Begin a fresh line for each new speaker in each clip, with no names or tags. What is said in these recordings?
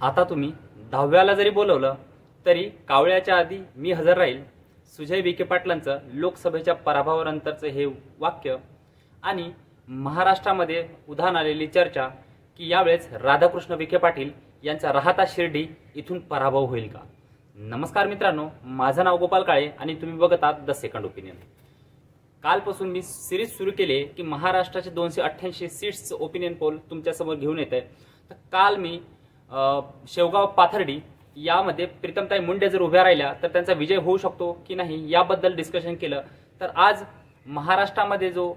आता तुम्ही 10व्याला जरी बोलवलं तरी कावळ्याच्या आधी मी हजर राहील. सुजय विखे पाटलांचं लोकसभेच्या पराभवानंतरचं हे वाक्य आणि महाराष्ट्रामध्ये उधाण आलेली चर्चा की यावेळेस राधाकृष्ण विखे पाटील यांचा राहता शिर्डी इथून पराभव होईल का. नमस्कार मित्रांनो, माझं नाव गोपाल काळे आणि तुम्ही बघत आहात द सेकंड ओपिनियन. कालपासून मी सिरीज सुरू केली की महाराष्ट्राचे 288 सीट्सचं ओपिनियन पोल तुमच्यासमोर घेऊन येत आहे. तर काल मी शेवगाव पाथर्डी यामध्ये प्रीतमताई मुंडे जर उभ्या राहिल्या तर त्यांचा विजय होऊ शकतो की नाही याबद्दल डिस्कशन केलं. तर आज महाराष्ट्रामध्ये जो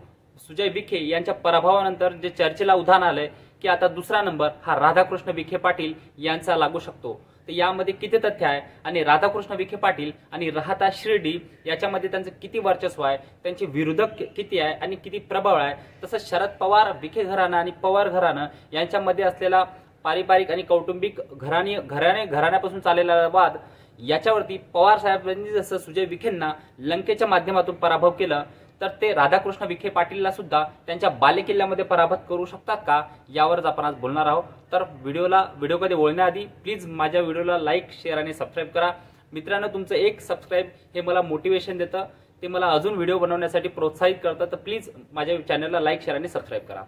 सुजय विखे यांच्या पराभवानंतर जे चर्चेला उधाण आलंय की आता दुसरा नंबर हा राधाकृष्ण विखे पाटील यांचा लागू शकतो. तर यामध्ये किती तथ्य आहे आणि राधाकृष्ण विखे पाटील आणि राहता शिर्डी याच्यामध्ये त्यांचं किती वर्चस्व आहे, त्यांचे विरोधक किती आहे आणि किती प्रभाव आहे, तसंच शरद पवार विखे घराणं आणि पवार घराणं यांच्यामध्ये असलेला पारिवारिक आणि कौटुंबिक घराण्यापासून चाललेला वाद याच्यावरती पवार साहेबांनी जसं सुजय विखेंना लंकेच्या माध्यमातून पराभव केलं तर ते राधाकृष्ण विखे पाटीलला सुद्धा त्यांच्या बालेकिल्ल्यामध्ये पराभूत करू शकतात का यावरच आपण आज बोलणार आहोत. तर व्हिडिओमध्ये बोलण्याआधी प्लीज माझ्या व्हिडिओला लाईक, शेअर आणि सबस्क्राईब करा. मित्रांनो, तुमचं एक सबस्क्राईब हे मला मोटिवेशन देतं, ते मला अजून व्हिडिओ बनवण्यासाठी प्रोत्साहित करतं. तर प्लीज माझ्या चॅनलला लाईक, शेअर आणि सबस्क्राईब करा.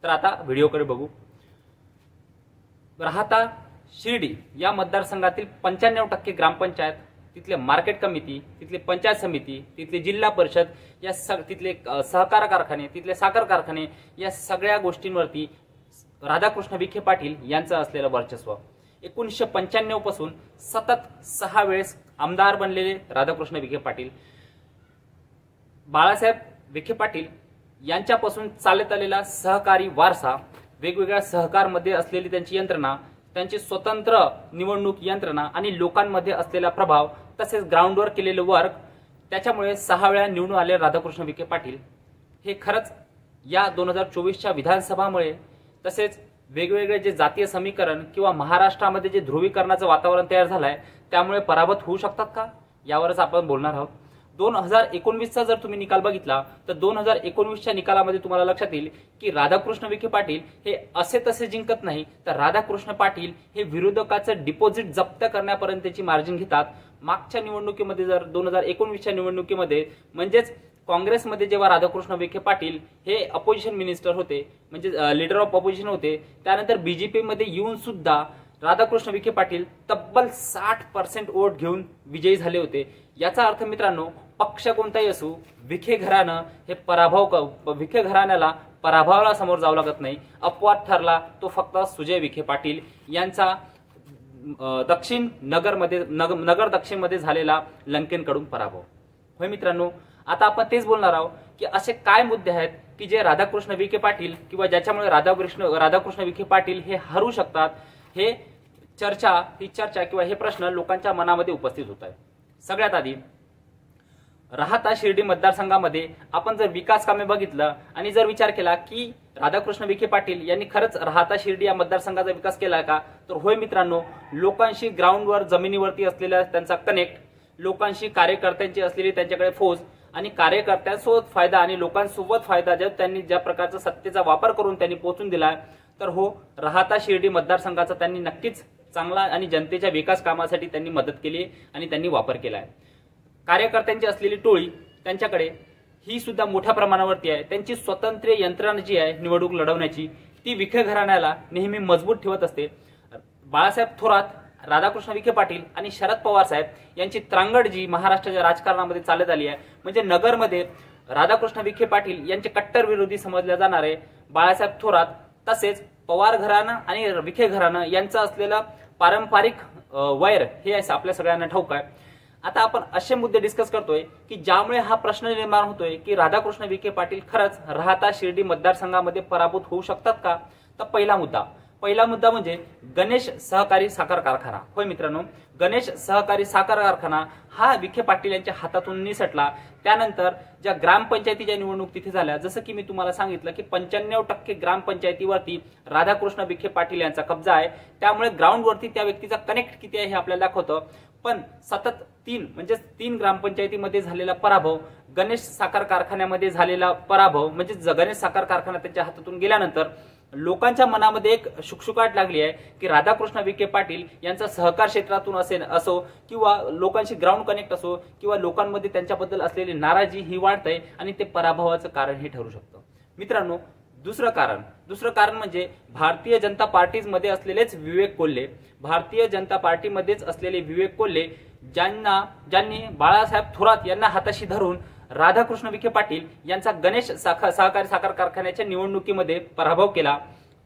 तर आता व्हिडिओकडे बघू. राहता शिर्डी या मतदारसंघातील 95% ग्रामपंचायत, तिथले मार्केट कमिटी, तिथले पंचायत समिती, तिथले जिल्हा परिषद या तिथले सहकार कारखाने, तिथले साखर कारखाने या सगळ्या गोष्टींवरती राधाकृष्ण विखे पाटील यांचं असलेलं वर्चस्व. 1995 पासून सतत 6 वेळेस आमदार बनलेले राधाकृष्ण विखे पाटील, बाळासाहेब विखे पाटील यांच्यापासून चालत आलेला सहकारी वारसा, वेगवेगळ्या सहकारमध्ये असलेली त्यांची यंत्रणा, त्यांची स्वतंत्र निवडणूक यंत्रणा आणि लोकांमध्ये असलेला प्रभाव, तसेच ग्राउंडवर केलेलं वर्क, त्याच्यामुळे 6 वेळा निवडून आले राधाकृष्ण विखे पाटील हे खरंच या 2024च्या विधानसभामुळे, तसेच वेगवेगळे जे जातीय समीकरण किंवा महाराष्ट्रामध्ये जे ध्रुवीकरणाचं वातावरण तयार झालंय त्यामुळे पराभूत होऊ शकतात का यावरच आपण बोलणार आहोत. 2019चा जर तुम्ही निकाल बघितला तर 2019च्या निकालामध्ये तुम्हाला लक्षात येईल की राधाकृष्ण विखे पाटील हे असे तसे जिंकत नाही, तर राधाकृष्ण पाटील हे विरोधकाचं डिपॉझिट जप्त करण्यापर्यंतची मार्जिन घेतात. मागच्या निवडणुकीमध्ये जर 2019च्या निवडणुकीमध्ये म्हणजेच काँग्रेसमध्ये जेव्हा राधाकृष्ण विखे पाटील हे अपोजिशन मिनिस्टर होते, म्हणजे लीडर ऑफ अपोजिशन होते, त्यानंतर बीजेपी मध्ये येऊन सुद्धा राधाकृष्ण विखे पाटील तब्बल 60% वोट घेऊन विजयी झाले होते. याचा अर्थ मित्रांनो, पक्ष कोणताही असू, विखे घराणं हे विखे घराण्याला पराभवाला समोर जावं लागत नाही. अपवाद ठरला तो फक्त सुजय विखे पाटील यांचा नगर दक्षिण मध्ये झालेला लंकेंकडून पराभव. होय मित्रांनो, आता आपण तेच बोलणार आहोत की असे काय मुद्दे आहेत की जे राधाकृष्ण विखे पाटील किंवा ज्याच्यामुळे राधाकृष्ण विखे पाटील हे हरू शकतात. ही चर्चा किंवा हे प्रश्न लोकांच्या मनामध्ये उपस्थित होत आहे. सगळ्यात आधी राहता शिर्डी मतदारसंघामध्ये आपण जर विकास कामे बघितलं आणि जर विचार केला की राधाकृष्ण विखे पाटील यांनी खरंच राहता शिर्डी या मतदारसंघाचा विकास केला का, तर होय मित्रांनो, लोकांशी ग्राउंडवर जमिनीवरती असलेला त्यांचा कनेक्ट, लोकांशी कार्यकर्त्यांची असलेली त्यांच्याकडे फौज आणि कार्यकर्त्यांसोबत फायदा आणि लोकांसोबत फायदा त्यांनी ज्या प्रकारचा सत्तेचा वापर करून त्यांनी पोहोचून दिलाय, तर हो, राहता शिर्डी मतदारसंघाचा त्यांनी नक्कीच चांगला आणि जनतेच्या विकास कामासाठी त्यांनी मदत केली आणि त्यांनी वापर केला आहे. कार्यकर्त्यांची असलेली टोळी त्यांच्याकडे ही सुद्धा मोठ्या प्रमाणावरती आहे. त्यांची स्वतंत्र यंत्रणा जी आहे निवडणूक लढवण्याची ती विखे घराण्याला नेहमी मजबूत ठेवत असते. बाळासाहेब थोरात, राधाकृष्ण विखे पाटील आणि शरद पवार साहेब यांची त्रांगड जी महाराष्ट्राच्या राजकारणामध्ये चालत आली आहे, म्हणजे नगरमध्ये राधाकृष्ण विखे पाटील यांचे कट्टर विरोधी समजले जाणारे बाळासाहेब थोरात, तसेच पवार घराणं आणि विखे घराणं यांचं असलेलं पारंपरिक वैर हे आपल्या सगळ्यांना ठाऊक आहे. आता आपण असे मुद्दे डिस्कस करतोय की ज्यामुळे हा प्रश्न निर्माण होतोय की राधाकृष्ण विखे पाटील खरंच राहता शिर्डी मतदारसंघामध्ये पराभूत होऊ शकतात का. तर पहिला मुद्दा म्हणजे गणेश सहकारी साखर कारखाना. होय मित्रांनो, गणेश सहकारी साखर कारखाना हा विखे पाटील यांच्या हातातून निसटला. त्यानंतर ज्या ग्रामपंचायतीच्या निवडणूक तिथे झाल्या, जसं की मी तुम्हाला सांगितलं की 95% ग्रामपंचायतीवरती राधाकृष्ण विखे पाटील यांचा कब्जा आहे. त्यामुळे ग्राउंडवरती त्या व्यक्तीचा कनेक्ट किती आहे हे आपल्याला दाखवतं. पण सतत 3 ग्रामपंचायतीमध्ये झालेला पराभव, गणेश साखर कारखान्यामध्ये झालेला पराभव, म्हणजे गणेश साखर कारखाना त्यांच्या हातातून गेल्यानंतर लोकांच्या मनामध्ये एक शुकशुकाट लागली आहे की राधाकृष्ण विखे पाटील यांचा सहकार क्षेत्रातून असो किंवा लोकांशी ग्राउंड कनेक्ट असो किंवा लोकांमध्ये त्यांच्याबद्दल असलेली नाराजी ही वाढते आणि ते पराभवाचं कारण हे ठरू शकतं. मित्रांनो, दुसरं कारण म्हणजे भारतीय जनता पार्टीमध्ये असलेलेच विवेक कोल्हे. भारतीय जनता पार्टीमध्येच असलेले विवेक कोल्हे ज्यांनी बाळासाहेब थोरात यांना हाताशी धरून राधाकृष्ण विखे पाटील यांचा गणेश सहकारी साखर कारखान्याच्या निवडणुकीमध्ये पराभव केला.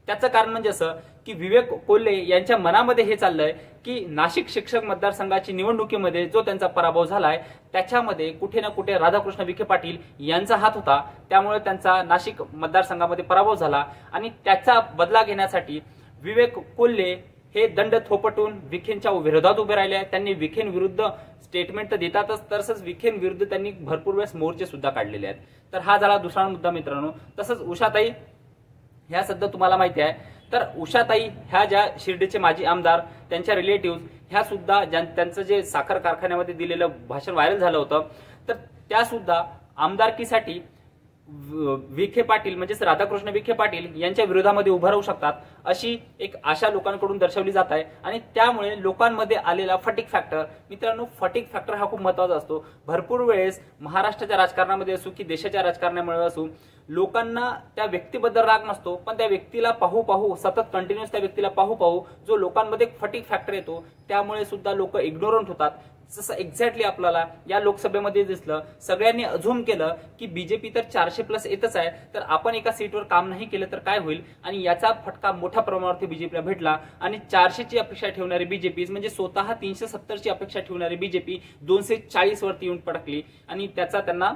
त्याचं कारण म्हणजे असं की विवेक कोल्हे यांच्या मनामध्ये हे चाललंय की नाशिक शिक्षक मतदारसंघाची निवडणुकीमध्ये जो त्यांचा पराभव झालाय त्याच्यामध्ये कुठे ना कुठे राधाकृष्ण विखे पाटील यांचा हात होता. त्यामुळे त्यांचा नाशिक मतदारसंघामध्ये पराभव झाला आणि त्याचा बदला घेण्यासाठी विवेक कोल्हे हे दंड थोपटून विखेंच्या विरोधात उभे राहिले. त्यांनी विखेंविरुद्ध स्टेटमेंट तर देतातच, तसंच विखेंविरुद्ध त्यांनी भरपूर वेळेस मोर्चे सुद्धा काढलेले आहेत. तर हा झाला दुसरा मुद्दा मित्रांनो. तसंच उषाताई ह्या सध्या तुम्हाला माहिती आहे, तर उषाताई ह्या ज्या शिर्डीचे माजी आमदार त्यांच्या रिलेटिव्ह ह्या सुद्धा त्यांचं जे साखर कारखान्यामध्ये दिलेलं भाषण व्हायरल झालं होतं, तर त्या सुद्धा आमदारकीसाठी विखे पाटील म्हणजेच राधाकृष्ण विखे पाटील यांच्या विरोधामध्ये उभं राहू शकतात अशी एक आशा लोकांकडून दर्शवली जात आहे. आणि त्यामुळे लोकांमध्ये आलेला फटिक फॅक्टर, मित्रांनो फटिक फॅक्टर हा खूप महत्वाचा असतो. भरपूर वेळेस महाराष्ट्राच्या राजकारणामध्ये असो की देशाच्या राजकारणामुळे असो लोकांना त्या व्यक्तीबद्दल राग नसतो, पण त्या व्यक्तीला पाहू सतत कंटिन्युअस त्या व्यक्तीला पाहू जो लोकांमध्ये फटिक फॅक्टर येतो त्यामुळे सुद्धा लोक इग्नोरंट होतात. जसं एक्झॅक्टली आपल्याला या लोकसभेमध्ये दिसलं. सगळ्यांनी अझूम केलं की बीजेपी तर 400+ येतच आहे, तर आपण एका सीटवर काम नाही केलं तर काय होईल, आणि याचा फटका मोठ्या प्रमाणावरती बीजेपीला भेटला. आणि 400ची अपेक्षा ठेवणारी बीजेपी म्हणजे स्वतः 370ची अपेक्षा ठेवणारी बीजेपी 240 वरती येऊन पडकली आणि त्याचा त्यांना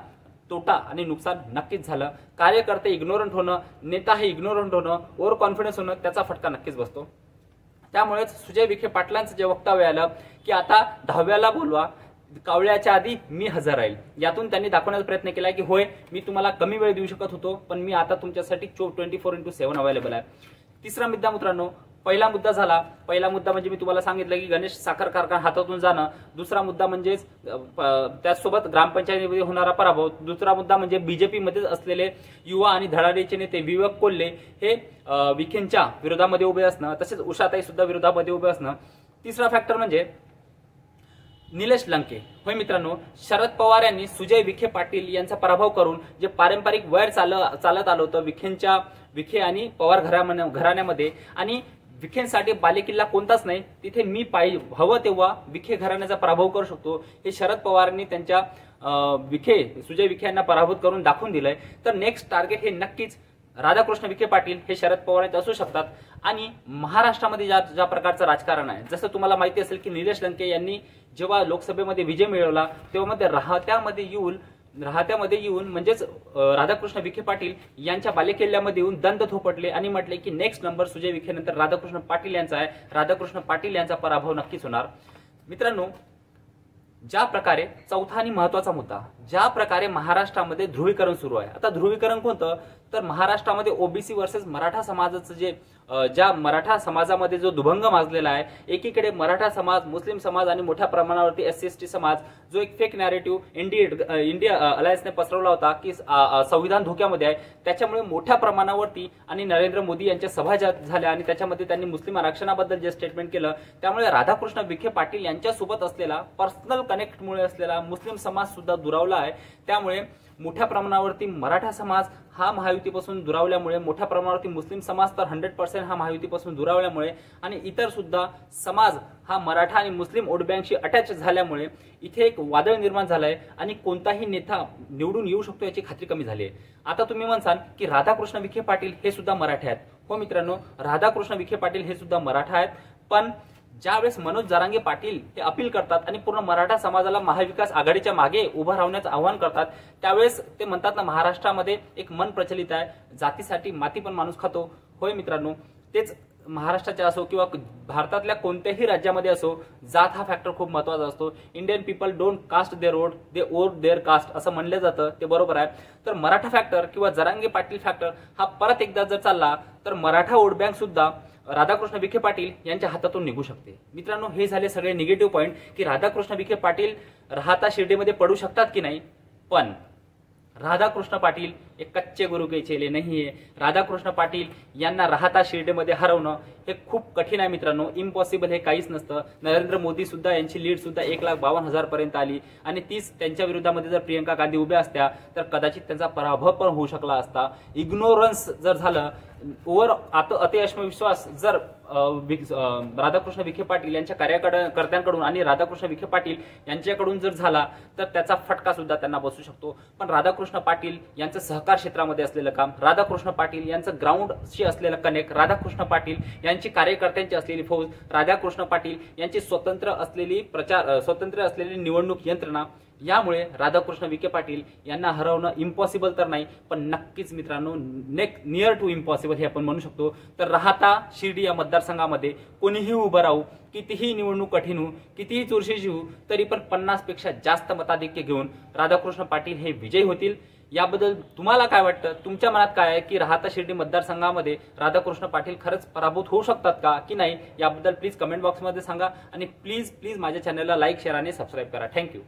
तोटा आणि नुकसान नक्कीच झालं. कार्यकर्ते इग्नोरंट होणं, नेता हे इग्नोरंट होणं, ओव्हर कॉन्फिडन्स होणं, त्याचा फटका नक्कीच बसतो. त्यामुळेच सुजय विखे पाटलांचं जे वक्तव्य आलं की आता 10व्याला बोलवा, कावळ्याच्या आधी मी हजर राहील, यातून त्यांनी दाखवण्याचा प्रयत्न केला की होय मी तुम्हाला कमी वेळ देऊ शकत होतो पण मी आता तुमच्यासाठी 24x7 अवेलेबल आहे. तिसरा मुद्दा मित्रांनो, पहिला मुद्दा म्हणजे मी तुम्हाला सांगितलं की गणेश साखर कारखाना हातातून जाणं. दुसरा मुद्दा म्हणजे त्याचसोबत ग्रामपंचायतीमध्ये होणारा पराभव. दुसरा मुद्दा म्हणजे बीजेपीमध्येच असलेले युवा आणि धडाडीचे नेते विवेक कोल्हे हे विखेंच्या विरोधामध्ये उभे असणं, तसेच उषाताई सुद्धा विरोधामध्ये उभे असणं. तिसरा फॅक्टर म्हणजे निलेश लंके. होय मित्रांनो, शरद पवार यांनी सुजय विखे पाटील यांचा पराभव करून जे पारंपरिक वैर चालत आलं होतं विखे आणि पवार घराण्यामध्ये, आणि विखेंसाठी बालेकिल्ला कोणताच नाही, तिथे मी हवं तेव्हा विखे घराण्याचा पराभव करू शकतो हे शरद पवारांनी त्यांच्या सुजय विखे यांना पराभूत करून दाखवून दिलंय. तर नेक्स्ट टार्गेट हे नक्कीच राधाकृष्ण विखे पाटील हे शरद पवार यांचे असू शकतात. आणि महाराष्ट्रामध्ये ज्या प्रकारचं राजकारण आहे, जसं तुम्हाला माहिती असेल की निलेश लंके यांनी जेव्हा लोकसभेमध्ये विजय मिळवला तेव्हा मध्ये राहत्यामध्ये येऊन म्हणजेच राधाकृष्ण विखे पाटील यांच्या बालेकिल्ल्यामध्ये येऊन दंड थोपटले आणि म्हटले की नेक्स्ट नंबर सुजय विखे नंतर राधाकृष्ण पाटील यांचा आहे, राधाकृष्ण पाटील यांचा पराभव नक्कीच होणार. मित्रांनो, ज्या प्रकारे चौथा आणि महत्वाचा मुद्दा, ज्या प्रकारे महाराष्ट्रामध्ये ध्रुवीकरण सुरू आहे. आता ध्रुवीकरण कोणतं, तर महाराष्ट्रामध्ये ओबीसी वर्सेस मराठा समाजाचं ज्या मराठा समाजामध्ये जो दुभंग माजलेला आहे, एकीकडे मराठा समाज, मुस्लिम समाज आणि मोठ्या प्रमाणावरती SC/ST समाज, जो एक फेक नॅरेटिव्ह इंडिया अलायन्सने पसरवला होता की संविधान धोक्यामध्ये आहे, त्याच्यामुळे मोठ्या प्रमाणावरती आणि नरेंद्र मोदी यांच्या सभा झाल्या आणि त्याच्यामध्ये त्यांनी मुस्लिम आरक्षणाबद्दल जे स्टेटमेंट केलं, त्यामुळे राधाकृष्ण विखे पाटील यांच्यासोबत असलेला पर्सनल कनेक्टमुळे असलेला मुस्लिम समाज सुद्धा दुरावला आहे. त्यामुळे मोठ्या प्रमाणावरती मराठा समाज हा महायुतीपासून दुरावल्यामुळे, मोठ्या प्रमाणावरती मुस्लिम समाज तर 100% हा महायुतीपासून दुरावल्यामुळे, आणि इतर सुद्धा समाज हा मराठा आणि मुस्लिम वोट बँकशी अटॅच झाल्यामुळे इथे एक वादळ निर्माण झालंय आणि कोणताही नेता निवडून येऊ शकतो याची खात्री कमी झाली आहे. आता तुम्ही म्हणसाल की राधाकृष्ण विखे पाटील हे सुद्धा मराठे आहेत. हो मित्रांनो, राधाकृष्ण विखे पाटील हे सुद्धा मराठा आहेत, पण ज्यावेळेस मनोज जरांगे पाटील हे अपील करतात आणि पूर्ण मराठा समाजाला महाविकास आघाडीच्या मागे उभं राहण्याचं आवाहन करतात, त्यावेळेस ते म्हणतात ना, महाराष्ट्रामध्ये एक मन प्रचलित आहे, जातीसाठी माती पण माणूस खातो. होय मित्रांनो, तेच महाराष्ट्राच्या असो किंवा भारतातल्या कोणत्याही राज्यामध्ये असो, जात हा फॅक्टर खूप महत्वाचा असतो. Indian people don't cast their vote, they vote their caste असं म्हणलं जातं, ते बरोबर आहे. तर मराठा फॅक्टर किंवा जरांगे पाटील फॅक्टर हा परत एकदा जर चालला तर मराठा वोट बँक सुद्धा राधाकृष्ण विखे पाटील यांच्या हातातून निघू शकते. मित्रांनो, हे झाले सगळे निगेटिव्ह पॉईंट की राधाकृष्ण विखे पाटील राहता शिर्डीमध्ये पडू शकतात की नाही. पण राधाकृष्ण पाटील एक कच्चे गुरु के चेले नाहीये. राधाकृष्ण पाटील यांना राहता शिर्डीमध्ये हरवणं हे खूप कठीण आहे मित्रांनो. इम्पॉसिबल हे काहीच नसतं. नरेंद्र मोदी सुद्धा यांची लीड सुद्धा 1,52,000 पर्यंत आली आणि तीच त्यांच्या विरोधामध्ये जर प्रियंका गांधी उभ्या असत्या तर कदाचित त्यांचा पराभव पण होऊ शकला असता. इग्नोरन्स जर झालं, अति आत्मविश्वास जर राधाकृष्ण विखे पाटील यांच्या कार्यकर्त्यांकडून आणि राधाकृष्ण विखे पाटील यांच्याकडून जर झाला तर त्याचा फटका सुद्धा त्यांना बसू शकतो. पण राधाकृष्ण पाटील यांचं सहकार क्षेत्रामध्ये असलेलं काम, राधाकृष्ण पाटील यांचं ग्राउंडशी असलेलं कनेक्ट, राधाकृष्ण पाटील यांची कार्यकर्त्यांची असलेली फौज, राधाकृष्ण पाटील यांची स्वतंत्र असलेली निवडणूक यंत्रणा, यामुळे राधाकृष्ण विखे पाटील यांना हरवणं इम्पॉसिबल तर नाही पण नक्कीच मित्रांनो नियर टू इम्पॉसिबल हे आपण म्हणू शकतो. तर राहता शिर्डी या मतदारसंघामध्ये कोणीही उभं राहू, कितीही निवडणूक कठीण होऊ, कितीही चुरशीची होऊ, तरी पण 50 पेक्षा जास्त मताधिक्य घेऊन राधाकृष्ण पाटील हे विजयी होतील. याबद्दल तुम्हाला काय वाटतं? तुमच्या मनात काय आहे की राहता शिर्डी मतदारसंघामध्ये राधाकृष्ण पाटील खरंच पराभूत होऊ शकतात का की नाही? याबद्दल प्लीज कमेंट बॉक्समध्ये सांगा आणि प्लीज माझ्या चॅनलला लाईक, शेअर आणि सबस्क्राईब करा. थँक्यू.